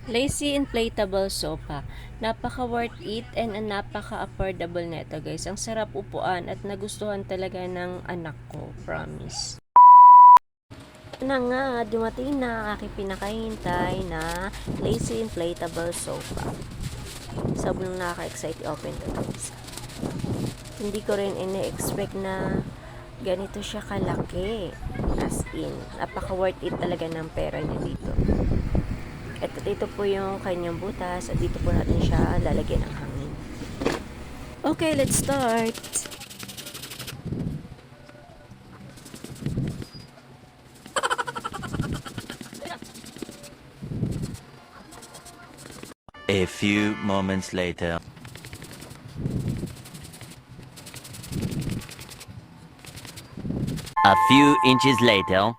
Lazy inflatable sofa. Napaka-worth it and napaka-affordable nito guys. Ang sarap upuan at nagustuhan talaga ng anak ko. Promise. Na nga, dumating na aking pinakahintay na lazy inflatable sofa. Sobrang nakaka-excite open to guys. Hindi ko rin ine-expect na ganito siya kalaki. As in, napaka-worth it talaga ng pera niya dito. At ito po yung kanyang butas at dito po natin siya lalagyan ng hangin. Okay, let's start! A few moments later. A few inches later.